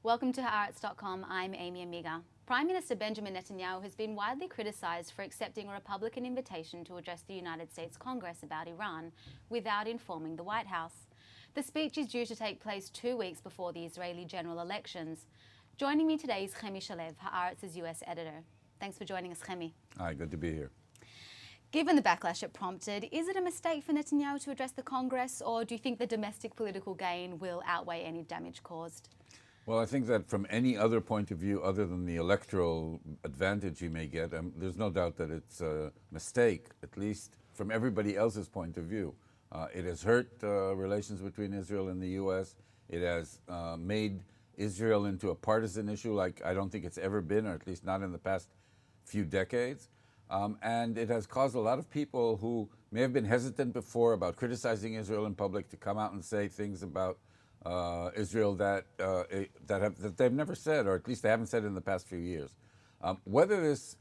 Welcome to Haaretz.com. I'm Aimee Amiga. Prime Minister Benjamin Netanyahu has been widely criticised for accepting a Republican invitation to address the United States Congress about Iran without informing the White House. The speech is due to take place 2 weeks before the Israeli general elections. Joining me today is Chemi Shalev, Haaretz's US editor. Thanks for joining us, Chemi. Hi, good to be here. Given the backlash it prompted, is it a mistake for Netanyahu to address the Congress, or do you think the domestic political gain will outweigh any damage caused? Well, I think that from any other point of view other than the electoral advantage he may get, there's no doubt that it's a mistake, at least from everybody else's point of view. It has hurt relations between Israel and the U.S. It has made Israel into a partisan issue like I don't think it's ever been, or at least not in the past few decades. And it has caused a lot of people who may have been hesitant before about criticizing Israel in public to come out and say things about Israel that they've never said, or at least they haven't said in the past few years. Whether this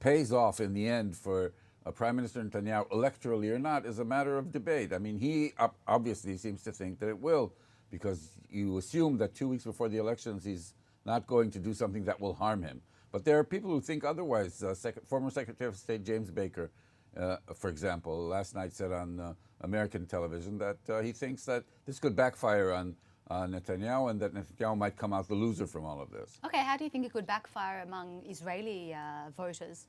pays off in the end for Prime Minister Netanyahu electorally or not is a matter of debate. I mean, he obviously seems to think that it will, because you assume that 2 weeks before the elections he's not going to do something that will harm him. But there are people who think otherwise. Former Secretary of State James Baker, for example, last night said on American television that he thinks that this could backfire on Netanyahu and that Netanyahu might come out the loser from all of this. Okay, how do you think it could backfire among Israeli voters?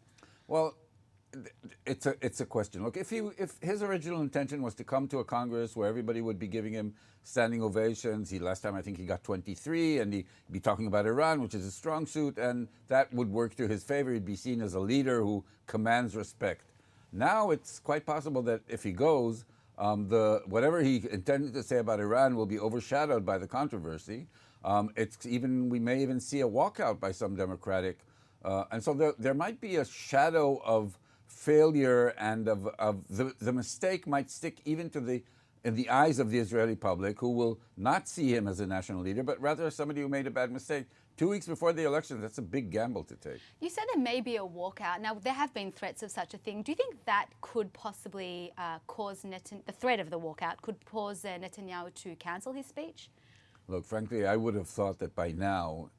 Well, it's a question. Look, if his original intention was to come to a Congress where everybody would be giving him standing ovations, last time I think he got 23, and he'd be talking about Iran, which is a strong suit, and that would work to his favor. He'd be seen as a leader who commands respect. Now it's quite possible that if he goes, whatever he intended to say about Iran will be overshadowed by the controversy. We may even see a walkout by some Democratic, and so there might be a shadow of failure, and the mistake might stick even in the eyes of the Israeli public, who will not see him as a national leader, but rather as somebody who made a bad mistake. 2 weeks before the election, that's a big gamble to take. You said there may be a walkout. Now, there have been threats of such a thing. Do you think that could possibly cause the threat of the walkout could cause Netanyahu to cancel his speech? Look, frankly, I would have thought that by now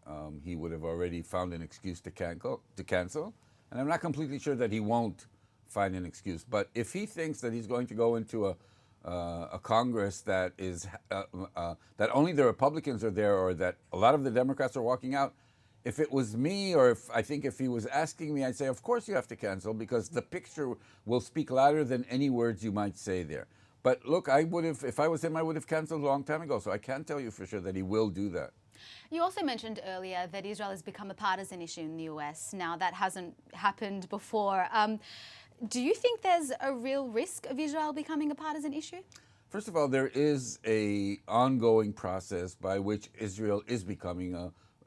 he would have already found an excuse to cancel. And I'm not completely sure that he won't find an excuse. But if he thinks that he's going to go into a Congress that is that only the Republicans are there, or that a lot of the Democrats are walking out, if it was me, or if he was asking me, I'd say, of course you have to cancel, because the picture will speak louder than any words you might say there. But look, if I was him, I would have canceled a long time ago. So I can't tell you for sure that he will do that. You also mentioned earlier that Israel has become a partisan issue in the US. Now, that hasn't happened before. Do you think there's a real risk of Israel becoming a partisan issue? First of all, there is an ongoing process by which Israel is becoming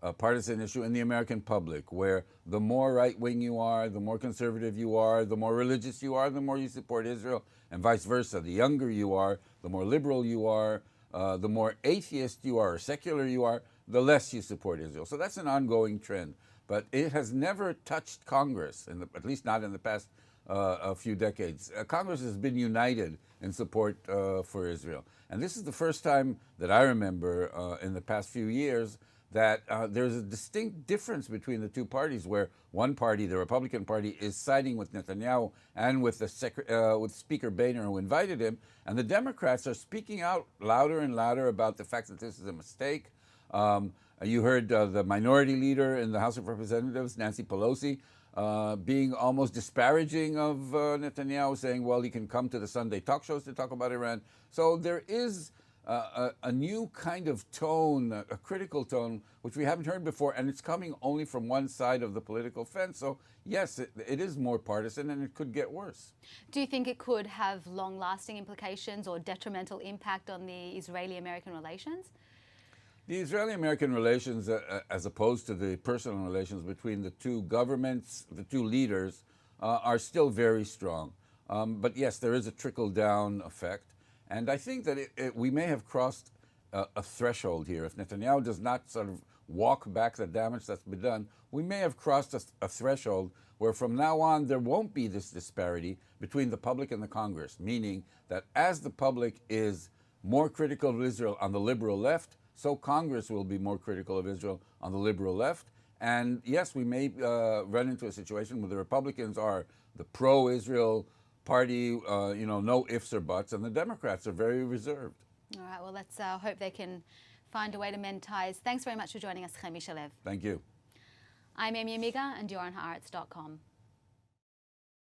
a partisan issue in the American public, where the more right-wing you are, the more conservative you are, the more religious you are, the more you support Israel, and vice versa. The younger you are, the more liberal you are, the more atheist you are or secular you are, the less you support Israel. So that's an ongoing trend. But it has never touched Congress, at least not in the past a few decades. Congress has been united in support for Israel. And this is the first time that I remember in the past few years that there's a distinct difference between the two parties, where one party, the Republican Party, is siding with Netanyahu and with with Speaker Boehner, who invited him, and the Democrats are speaking out louder and louder about the fact that this is a mistake. You heard the minority leader in the House of Representatives, Nancy Pelosi, being almost disparaging of Netanyahu, saying, well, he can come to the Sunday talk shows to talk about Iran. So there is a new kind of tone, a critical tone, which we haven't heard before, and it's coming only from one side of the political fence. So yes, it is more partisan, and it could get worse. Do you think it could have long-lasting implications or detrimental impact on the Israeli-American relations? The Israeli-American relations, as opposed to the personal relations between the two governments, the two leaders, are still very strong. But yes, there is a trickle-down effect. And I think that we may have crossed a threshold here. If Netanyahu does not sort of walk back the damage that's been done, we may have crossed a threshold where from now on there won't be this disparity between the public and the Congress, meaning that as the public is more critical of Israel on the liberal left, so Congress will be more critical of Israel on the liberal left. And yes, we may run into a situation where the Republicans are the pro-Israel party, no ifs or buts, and the Democrats are very reserved. All right, well, let's hope they can find a way to mend ties. Thanks very much for joining us, Chemi Shalev. Thank you. I'm Aimee Amiga, and you're on Haaretz.com.